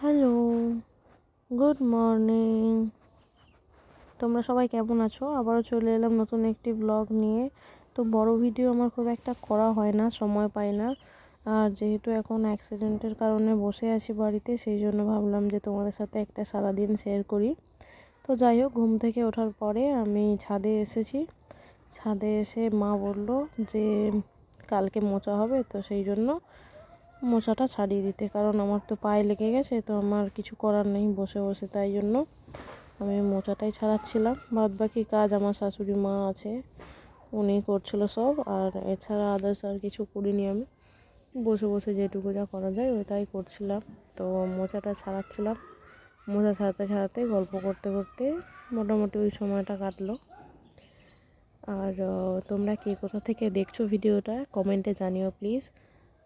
Hello, good morning. তোমরা সবাই কেমন আছো? আবারও চলে এলাম নতুন একটি ব্লগ নিয়ে। তো বড় ভিডিও আমার খুব একটা করা হয় না, সময় পাই না। আর যেহেতু এখন অ্যাক্সিডেন্টের কারণে বসে আছি বাড়িতে, সেই জন্য ভাবলাম যে তোমাদের সাথে একটা সারাদিন শেয়ার করি। তো যাই হোক, ঘুম থেকে ওঠার পরে আমি ছাদে এসেছি। ছাদে এসে মা বলল যে কালকে মোচা হবে, তো সেই জন্য মোচাটা ছাড়িয়ে দিতে, কারণ আমার তো পায়ে লেগে গেছে, তো আমার কিছু করার নেই বসে বসে, তাই জন্য আমি মোচাটাই ছাড়াচ্ছিলাম। বাদ বাকি কাজ আমার শাশুড়ি মা আছে, উনি করছিল সব, আর এছাড়া আদার্স আর কিছু করিনি। আমি বসে বসে যেটুকু যা করা যায় ওটাই করছিলাম। তো মোচাটা ছাড়াচ্ছিলাম, মোচা ছাড়াতে ছাড়াতে গল্প করতে করতে মোটামুটি ওই সময়টা কাটলো। আর তোমরা কে কোথা থেকে দেখছো ভিডিওটা কমেন্টে জানিও প্লিজ,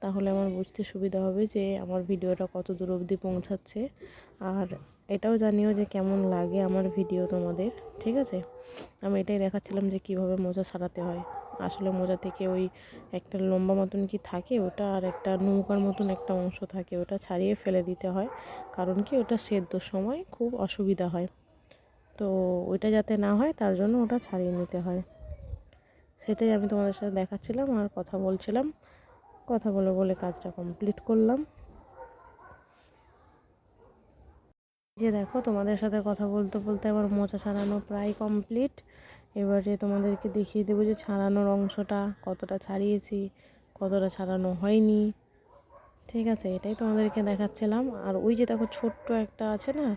তাহলে আমার বুঝতে সুবিধা হবে যে আমার ভিডিওটা কত দূর অবধি পৌঁছাচ্ছে। আর এটাও জানিও যে কেমন লাগে আমার ভিডিও তোমাদের, ঠিক আছে? আমি এটাই দেখাচ্ছিলাম যে কিভাবে মোজা ছাড়াতে হয়। আসলে মোজা থেকে ওই একটা লম্বা মতন কি থাকে ওটা, আর একটা নৌকার মতন একটা অংশ থাকে, ওটা ছাড়িয়ে ফেলে দিতে হয়। কারণ কি, ওটা সেদ্ধর সময় খুব অসুবিধা হয়, তো ওইটা যাতে না হয় তার জন্য ওটা ছাড়িয়ে নিতে হয়। সেটাই আমি তোমাদের সাথে দেখাচ্ছিলাম আর কথা বলছিলাম। কথা বলে বলে কাজটা কমপ্লিট করলাম। যে দেখো, তোমাদের সাথে কথা বলতে বলতে আমার মোচা ছাড়ানো প্রায় কমপ্লিট। এবারে তোমাদেরকে দেখিয়ে দেবো যে ছাড়ানোর অংশটা কতটা ছাড়িয়েছি, কতটা ছাড়ানো হয়নি, ঠিক আছে? এটাই তোমাদেরকে দেখাচ্ছিলাম। আর ওই যে দেখো ছোট্ট একটা আছে না,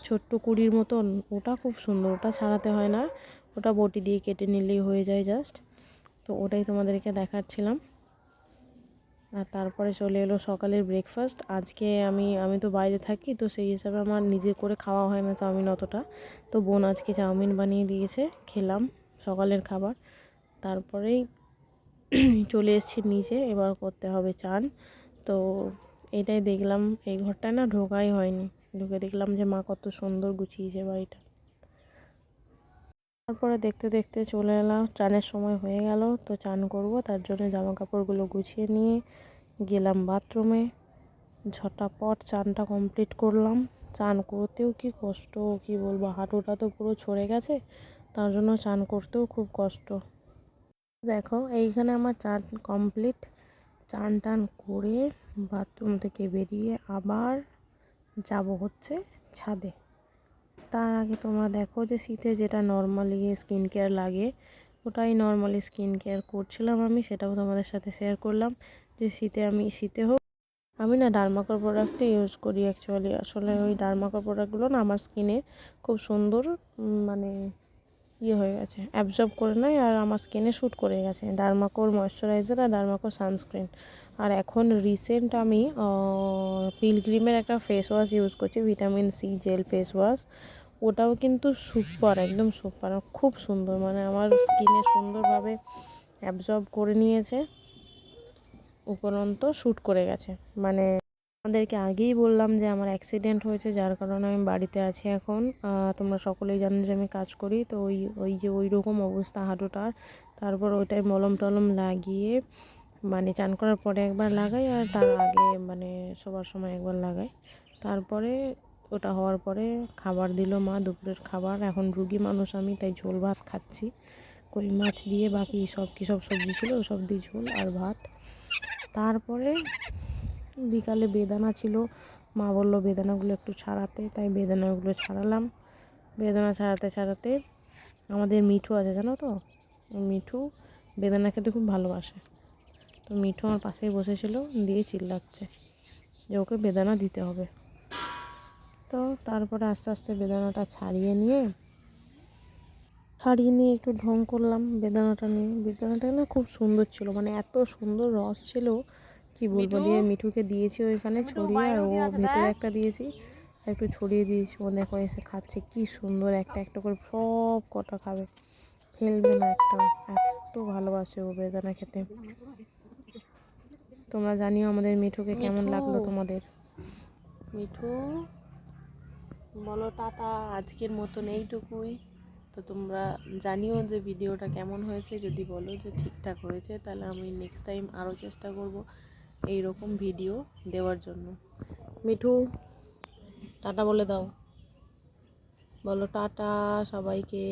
ছোট্ট কুড়ির মতন, ওটা খুব সুন্দর, ওটা ছাড়াতে হয় না, ওটা বটি দিয়ে কেটে নিলেই হয়ে যায় জাস্ট। তো ওটাই তোমাদেরকে দেখাচ্ছিলাম। আর তারপরে চলে এলো সকালের ব্রেকফাস্ট। আজকে আমি তো বাইরে থাকি, তো সেই হিসাবে আমার নিজে করে খাওয়া হয় না চাউমিন অতটা। তো বোন আজকে চাউমিন বানিয়ে দিয়েছে, খেলাম সকালের খাবার। তারপরেই চলে এসেছি নিচে, এবার করতে হবে চান। তো এটাই দেখলাম, এই ঘরটায় না ঢোকাই হয়নি, ঢুকে দেখলাম যে মা কত সুন্দর গুছিয়েছে বাড়িটা। তারপরে দেখতে দেখতে চলে এলাম, চানের সময় হয়ে গেল, তো চান করব, তার জন্য জামা কাপড়গুলো গুছিয়ে নিয়ে গেলাম বাথরুমে। ঝটাপট চানটা কমপ্লিট করলাম। চান করতেও কি কষ্ট, কি বলবো, হাঁটুটা তো পুরো ছড়ে গেছে, তার জন্য চান করতেও খুব কষ্ট। দেখো এইখানে আমার চান কমপ্লিট। চান টান করে বাথরুম থেকে বেরিয়ে আবার যাব হচ্ছে ছাদে। তার আগে তোমরা দেখো যে শীতে যেটা নর্মালি স্কিন কেয়ার লাগে, ওটাই নর্মালি স্কিন কেয়ার করছিলাম আমি, সেটাও তোমাদের সাথে শেয়ার করলাম। যে শীতে হোক, আমি না ডার্মাকোর প্রোডাক্টই ইউজ করি অ্যাকচুয়ালি। আসলে ওই ডার্মাকোর প্রোডাক্টগুলো না আমার স্কিনে খুব সুন্দর মানে হয়ে গেছে, অ্যাবজর্ব করে নেয়, আর আমার স্কিনে শ্যুট করে গেছে ডার্মাকোর ময়শ্চারাইজার আর ডার্মাকোর সানস্ক্রিন। আর এখন রিসেন্ট আমি পিলগ্রিমের একটা ফেস ওয়াশ ইউজ করছি, vitamin C gel face wash. ওটাও কিন্তু সুপার, একদম সুপার, খুব সুন্দর, মানে আমার স্কিনে সুন্দরভাবে অ্যাবজর্ব করে নিয়েছে, উপরন্ত শ্যুট করে গেছে। মানে আমাদেরকে আগেই বললাম যে আমার অ্যাক্সিডেন্ট হয়েছে, যার কারণে আমি বাড়িতে আছি এখন। তোমরা সকলেই জানো যে আমি কাজ করি, তো ওই রকম অবস্থা হাঁটুটার। তারপর ওইটাই মলম টলম লাগিয়ে, মানে চান করার পরে একবার লাগাই, আর তার আগে মানে শোবার সময় একবার লাগাই। তারপরে ওটা হওয়ার পরে খাবার দিল মা, দুপুরের খাবার। এখন রুগী মানুষ আমি, তাই ঝোল ভাত খাচ্ছি কই মাছ দিয়ে, বাকি সব সবজি ছিল ওসব দিয়ে ঝোল আর ভাত। তারপরে বিকালে বেদানা ছিল, মা বললো বেদানাগুলো একটু ছাড়াতে, তাই বেদানাগুলো ছাড়ালাম। বেদানা ছাড়াতে ছাড়াতে আমাদের মিঠু আছে, জানো তো, মিঠু বেদানা খেতে খুব ভালোবাসে। তো মিঠু আমার পাশেই বসেছিল, দিয়ে চিল্লাচ্ছে যে ওকে বেদানা দিতে হবে। তো তারপরে আস্তে আস্তে বেদানাটা ছাড়িয়ে নিয়ে একটু ঢং করলাম বেদানাটা নিয়ে। বেদানাটা না খুব সুন্দর ছিল, মানে এত সুন্দর রস ছিল কি বলবো। দিয়ে মিঠুকে দিয়েছি ওইখানে ছড়িয়ে, আর ও ভেতরে একটা দিয়েছি আর একটু ছড়িয়ে দিয়েছি। ও দেখো এসে খাচ্ছে কি সুন্দর, একটা একটা করে সব কটা খাবে, ফেলবে না একটা, এত ভালোবাসে ও বেদানা খেতে। তোমরা জানিও আমাদের মিঠুকে কেমন লাগলো তোমাদের। মিঠু বলো টাটা, আজকের মতন এইটুকুই। তো তোমরা জানিও যে ভিডিওটা কেমন হয়েছে, যদি বলো যে ঠিকঠাক হয়েছে তাহলে আমি নেক্সট টাইম আরও চেষ্টা করব এই রকম ভিডিও দেওয়ার জন্য। মিঠু টাটা বলে দাও, বলো টাটা সবাইকে।